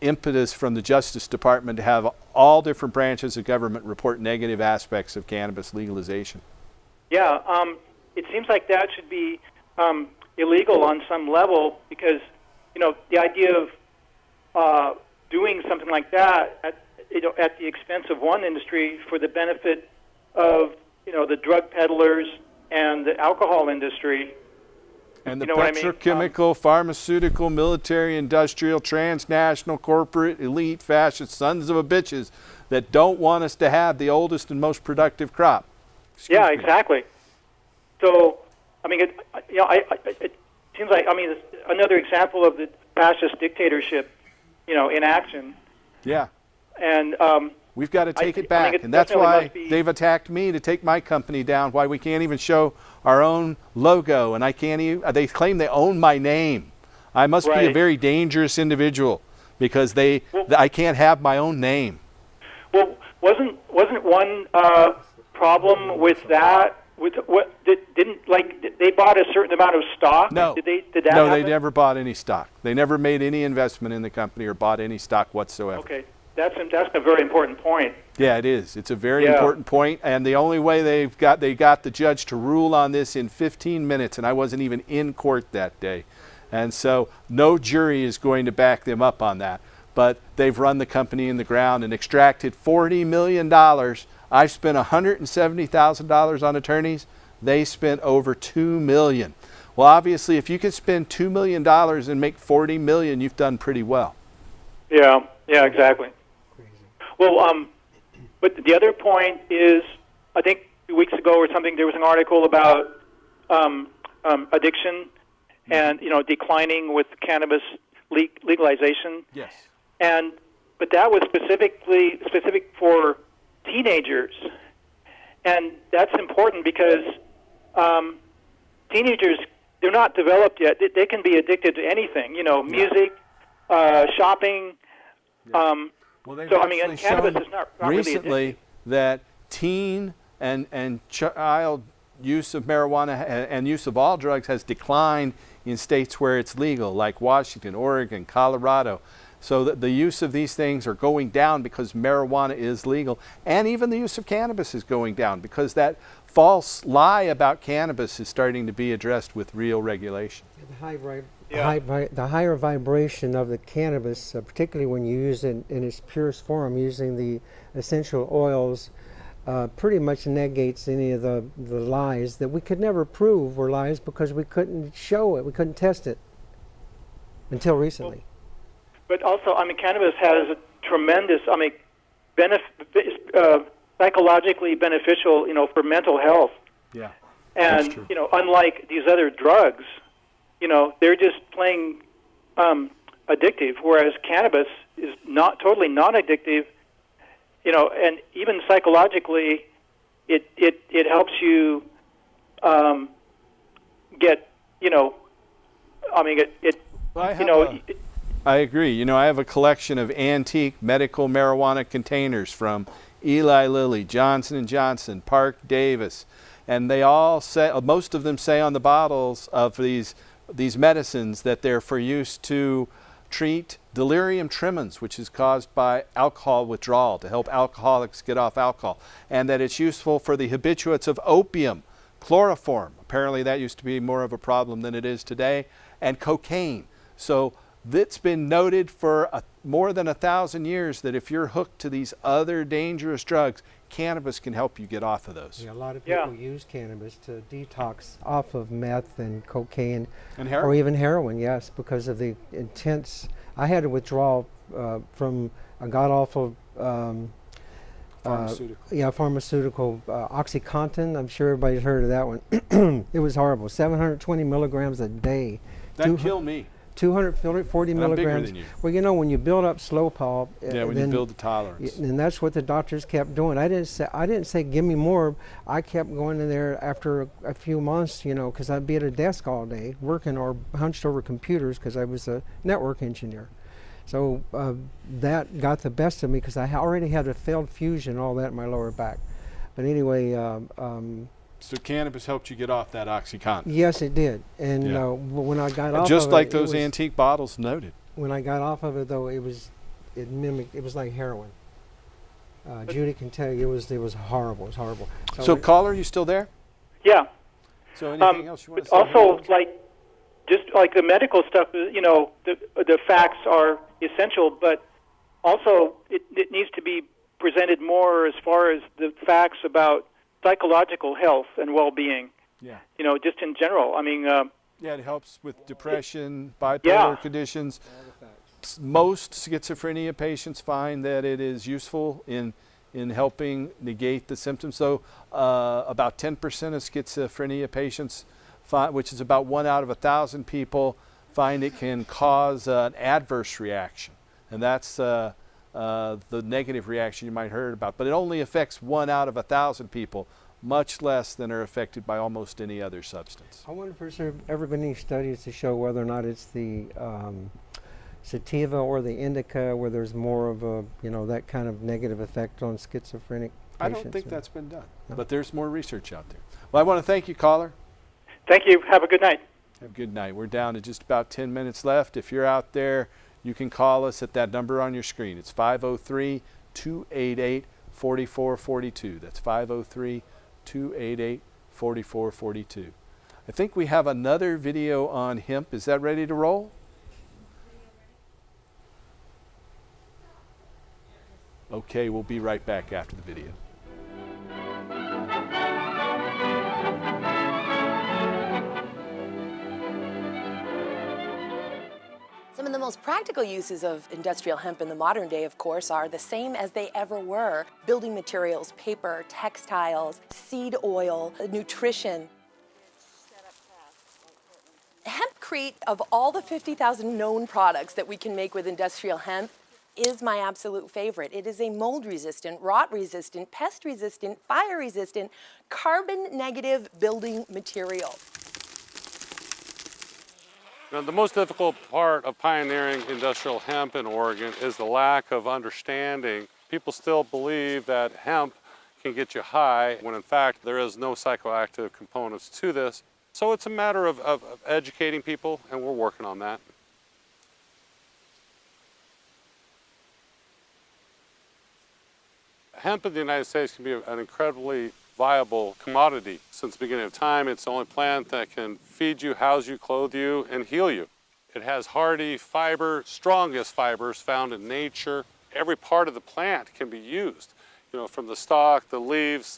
S2: impetus from the Justice Department to have all different branches of government report negative aspects of cannabis legalization.
S9: Yeah, it seems like that should be illegal on some level because, the idea of doing something like that at the expense of one industry for the benefit of, the drug peddlers and the alcohol industry.
S2: And the petrochemical, pharmaceutical, military, industrial, transnational, corporate, elite, fascist sons of a bitches that don't want us to have the oldest and most productive crop.
S9: Yeah, exactly. So, it seems like, it's another example of the fascist dictatorship, in action.
S2: Yeah.
S9: And
S2: we've got to take it back, and that's why they've attacked me to take my company down, why we can't even show our own logo, and I can't even, they claim they own my name. I must be a very dangerous individual because I can't have my own name.
S9: Well, wasn't one problem with that? They bought a certain amount of stock?
S2: No,
S9: did that
S2: no,
S9: happen?
S2: They never bought any stock. They never made any investment in the company or bought any stock whatsoever.
S9: Okay, that's a very important point.
S2: Yeah, it is. It's a very important point, and the only way they got the judge to rule on this in 15 minutes, and I wasn't even in court that day, and so no jury is going to back them up on that. But they've run the company in the ground and extracted $40 million. I've spent $170,000 on attorneys. They spent over $2 million. Well, obviously, if you can spend $2 million and make $40 million, you've done pretty well.
S9: Yeah, exactly. Well, but the other point is, I think 2 weeks ago or something, there was an article about addiction and declining with cannabis legalization.
S2: Yes.
S9: But that was specific for teenagers, and that's important because teenagers, they're not developed yet. They can be addicted to anything, music, shopping.
S2: Well, they've
S9: and cannabis is not
S2: recently
S9: really
S2: that teen and child use of marijuana and use of all drugs has declined in states where it's legal, like Washington, Oregon, Colorado. So that the use of these things are going down because marijuana is legal, and even the use of cannabis is going down because that false lie about cannabis is starting to be addressed with real regulation.
S3: The higher vibration of the cannabis, particularly when you use it in its purest form, using the essential oils, pretty much negates any of the lies that we could never prove were lies because we couldn't show it, we couldn't test it until recently.
S9: But also, cannabis has a tremendous, psychologically beneficial, for mental health.
S2: Yeah.
S9: And, unlike these other drugs, they're just plain addictive, whereas cannabis is not totally non-addictive, and even psychologically, it helps you get, I mean,
S2: I agree. I have a collection of antique medical marijuana containers from Eli Lilly, Johnson & Johnson, Park Davis, and they all say, most of them say on the bottles of these medicines that they're for use to treat delirium tremens, which is caused by alcohol withdrawal, to help alcoholics get off alcohol, and that it's useful for the habituates of opium, chloroform. Apparently that used to be more of a problem than it is today, and cocaine. So it's been noted for more than 1,000 years that if you're hooked to these other dangerous drugs, cannabis can help you get off of those.
S3: Yeah, a lot of people use cannabis to detox off of meth and cocaine,
S2: and heroin.
S3: Or even heroin. Yes, because of the intense. I had to withdraw from a god-awful pharmaceutical OxyContin. I'm sure everybody's heard of that one. It was horrible. 720 milligrams a day.
S2: That killed me.
S3: 240
S2: I'm
S3: milligrams.
S2: Bigger than you.
S3: Well, when you build up slow pulp,
S2: when you build the tolerance,
S3: and that's what the doctors kept doing. I didn't say give me more. I kept going in there after a few months, because I'd be at a desk all day working or hunched over computers because I was a network engineer. So that got the best of me because I already had a failed fusion and all that in my lower back. But anyway.
S2: So cannabis helped you get off that OxyContin?
S3: Yes, it did. And when I got off
S2: just
S3: of
S2: like
S3: it,
S2: those antique bottles noted.
S3: When I got off of it, though, it was like heroin. Judy can tell you it was horrible. It was horrible.
S2: So caller, you still there?
S9: Yeah.
S2: So anything else you want to say?
S9: Also, just like the medical stuff, the facts are essential, but also it needs to be presented more as far as the facts about psychological health and well-being.
S2: Yeah.
S9: Just in general. I mean.
S2: It helps with depression, bipolar conditions. Most schizophrenia patients find that it is useful in helping negate the symptoms. So about 10% of schizophrenia patients, which is about 1 out of 1,000 people, find it can cause an adverse reaction. And that's the negative reaction you might have heard about. But it only affects 1 out of 1,000 people, much less than are affected by almost any other substance.
S3: I wonder if there's ever been any studies to show whether or not it's the sativa or the indica where there's more of a, that kind of negative effect on schizophrenic patients.
S2: I don't think that's been done, but there's more research out there. Well, I want to thank you, caller.
S9: Thank you. Have a good night.
S2: Have a good night. We're down to just about 10 minutes left. If you're out there, you can call us at that number on your screen. It's 503-288-4442. That's 503-288-4442. I think we have another video on hemp. Is that ready to roll? Okay, we'll be right back after the video.
S10: Some of the most practical uses of industrial hemp in the modern day, of course, are the same as they ever were. Building materials, paper, textiles, seed oil, nutrition. Hempcrete, of all the 50,000 known products that we can make with industrial hemp, is my absolute favorite. It is a mold-resistant, rot-resistant, pest-resistant, fire-resistant, carbon-negative building material.
S11: Now, the most difficult part of pioneering industrial hemp in Oregon is the lack of understanding. People still believe that hemp can get you high, when in fact there is no psychoactive components to this. So it's a matter of educating people, and we're working on that. Hemp in the United States can be an incredibly viable commodity. Since the beginning of time, it's the only plant that can feed you, house you, clothe you, and heal you. It has hardy fiber, strongest fibers found in nature. Every part of the plant can be used, from the stalk, the leaves,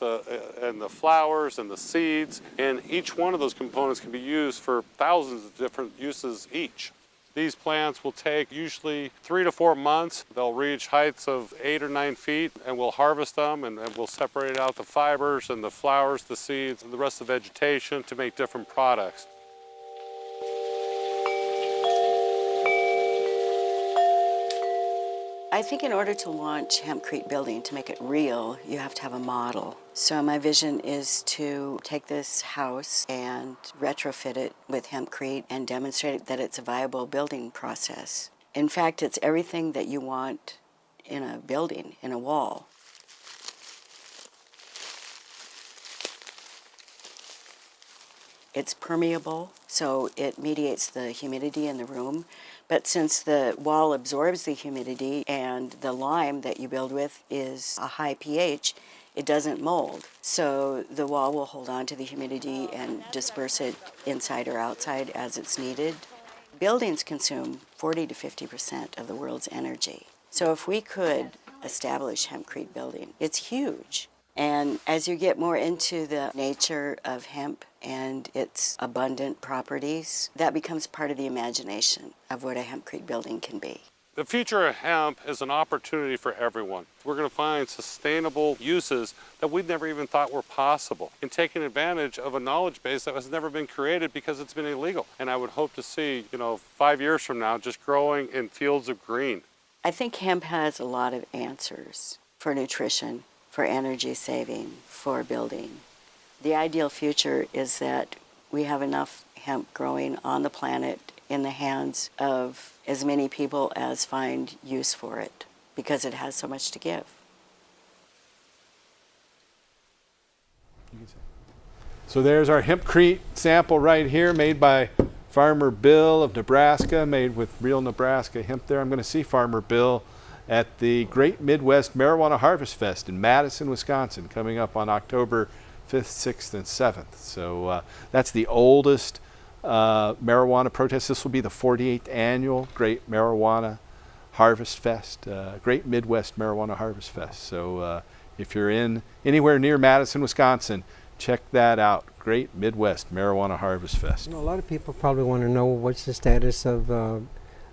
S11: and the flowers, and the seeds. And each one of those components can be used for thousands of different uses each. These plants will take usually 3 to 4 months. They'll reach heights of 8 or 9 feet, and we'll harvest them, and we'll separate out the fibers and the flowers, the seeds, and the rest of the vegetation to make different products.
S12: I think in order to launch Hempcrete Building, to make it real, you have to have a model. So my vision is to take this house and retrofit it with hempcrete and demonstrate that it's a viable building process. In fact, it's everything that you want in a building, in a wall. It's permeable, so it mediates the humidity in the room. But since the wall absorbs the humidity and the lime that you build with is a high pH, it doesn't mold. So the wall will hold on to the humidity and disperse it inside or outside as it's needed. Buildings consume 40 to 50% of the world's energy. So if we could establish Hempcrete Building, it's huge. And as you get more into the nature of hemp and its abundant properties, that becomes part of the imagination of what a hempcrete building can be.
S11: The future of hemp is an opportunity for everyone. We're going to find sustainable uses that we'd never even thought were possible in taking advantage of a knowledge base that has never been created because it's been illegal. And I would hope to see, 5 years from now, just growing in fields of green.
S12: I think hemp has a lot of answers for nutrition, for energy saving, for building. The ideal future is that we have enough hemp growing on the planet in the hands of as many people as find use for it, because it has so much to give.
S2: So there's our hempcrete sample right here, made by Farmer Bill of Nebraska, made with real Nebraska hemp there. I'm going to see Farmer Bill at the Great Midwest Marijuana Harvest Fest in Madison, Wisconsin, coming up on October 5th, 6th, and 7th. So that's the oldest marijuana protest. This will be the 48th annual Great Marijuana Harvest Fest, Great Midwest Marijuana Harvest Fest. So if you're in anywhere near Madison, Wisconsin, check that out. Great Midwest Marijuana Harvest Fest.
S3: A lot of people probably want to know what's the status of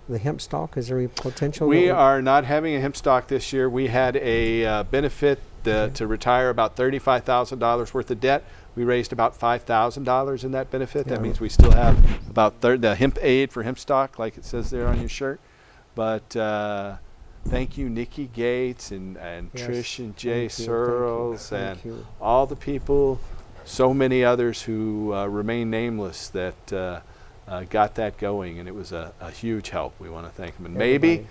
S3: the hemp stalk. Is there any potential?
S2: We are not having a hemp stalk this year. We had a benefit to retire about $35,000 worth of debt. We raised about $5,000 in that benefit. That means we still have about the hemp aid for hemp stock, like it says there on your shirt. But thank you, Nikki Gates and Trish and Jay Searles and all the people, so many others who remain nameless that got that going, and it was a huge help. We want to thank them. And maybe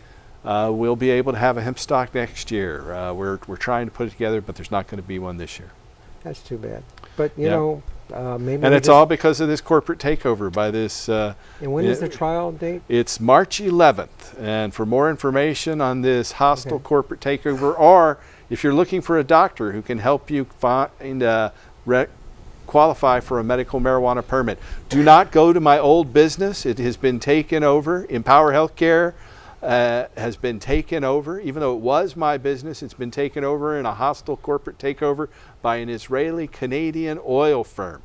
S2: we'll be able to have a hemp stock next year. We're trying to put it together, but there's not going to be one this year.
S3: That's too bad. But you know, maybe.
S2: And it's all because of this corporate takeover by this.
S3: And when is the trial date?
S2: It's March 11th. And for more information on this hostile corporate takeover, or if you're looking for a doctor who can help you find qualify for a medical marijuana permit, do not go to my old business. It has been taken over. Empower Healthcare has been taken over. Even though it was my business, it's been taken over in a hostile corporate takeover by an Israeli-Canadian oil firm.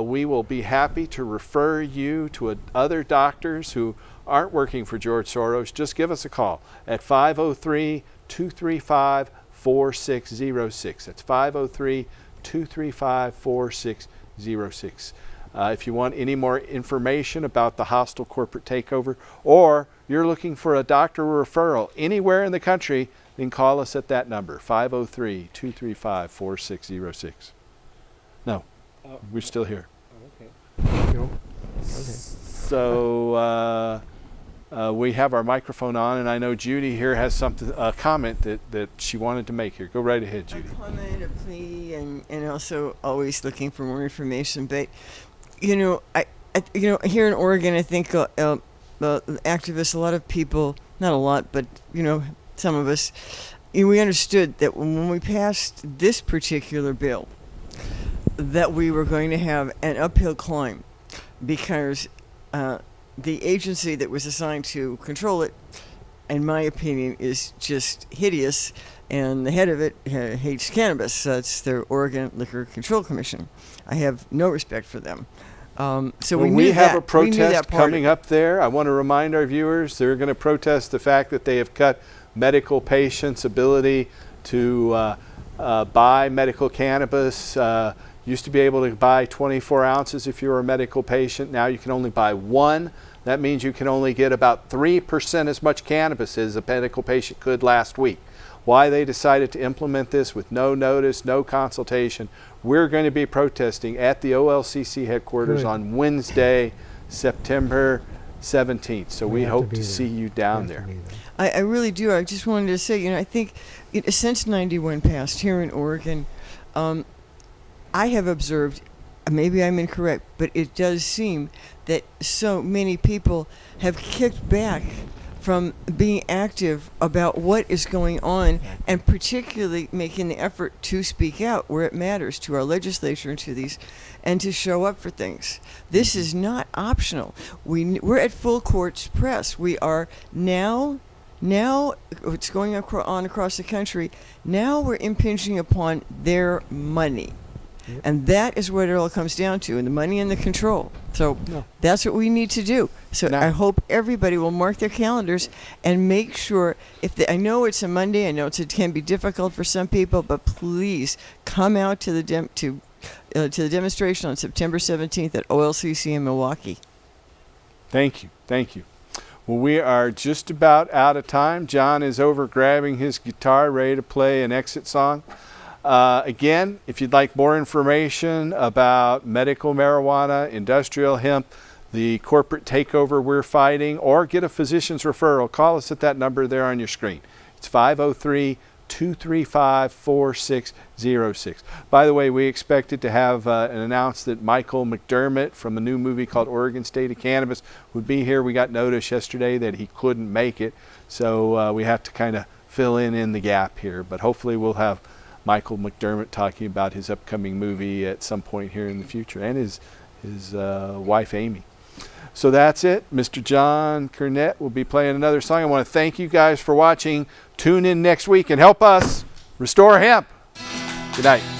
S2: We will be happy to refer you to other doctors who aren't working for George Soros. Just give us a call at 503-235-4606. That's 503-235-4606. If you want any more information about the hostile corporate takeover, or you're looking for a doctor referral anywhere in the country, then call us at that number, 503-235-4606. No, we're still here.
S3: Okay.
S2: So we have our microphone on, and I know Judy here has a comment that she wanted to make here. Go right ahead, Judy.
S13: A comment, a plea, and also always looking for more information. But I here in Oregon, I think the activists, a lot of people, not a lot, but some of us, we understood that when we passed this particular bill, that we were going to have an uphill climb, because the agency that was assigned to control it, in my opinion, is just hideous, and the head of it hates cannabis. That's the Oregon Liquor Control Commission. I have no respect for them. So
S2: we have a protest coming up there. I want to remind our viewers they're going to protest the fact that they have cut medical patients' ability to buy medical cannabis. Used to be able to buy 24 ounces if you were a medical patient. Now you can only buy one. That means you can only get about 3% as much cannabis as a medical patient could last week. Why they decided to implement this with no notice, no consultation. We're going to be protesting at the OLCC headquarters on Wednesday, September 17th. So we hope to see you down there.
S13: I really do. I just wanted to say, I think since 91 passed here in Oregon, I have observed, maybe I'm incorrect, but it does seem that so many people have kicked back from being active about what is going on, and particularly making the effort to speak out where it matters to our legislature and to show up for things. This is not optional. We're at full court press. We are now what's going on across the country. Now we're impinging upon their money. And that is what it all comes down to, and the money and the control. So that's what we need to do. So I hope everybody will mark their calendars and make sure, I know it's a Monday, I know it can be difficult for some people, but please come out to the demonstration on September 17th at OLCC in Milwaukee.
S2: Thank you. Thank you. Well, we are just about out of time. John is over grabbing his guitar, ready to play an exit song. Again, if you'd like more information about medical marijuana, industrial hemp, the corporate takeover we're fighting, or get a physician's referral, call us at that number there on your screen. It's 503-235-4606. By the way, we expected to have announced that Michael McDermott from a new movie called Oregon State of Cannabis would be here. We got notice yesterday that he couldn't make it, so we have to kind of fill in the gap here. But hopefully we'll have Michael McDermott talking about his upcoming movie at some point here in the future, and his wife Amy. So that's it. Mr. John Kernett will be playing another song. I want to thank you guys for watching. Tune in next week and help us restore hemp. Good night.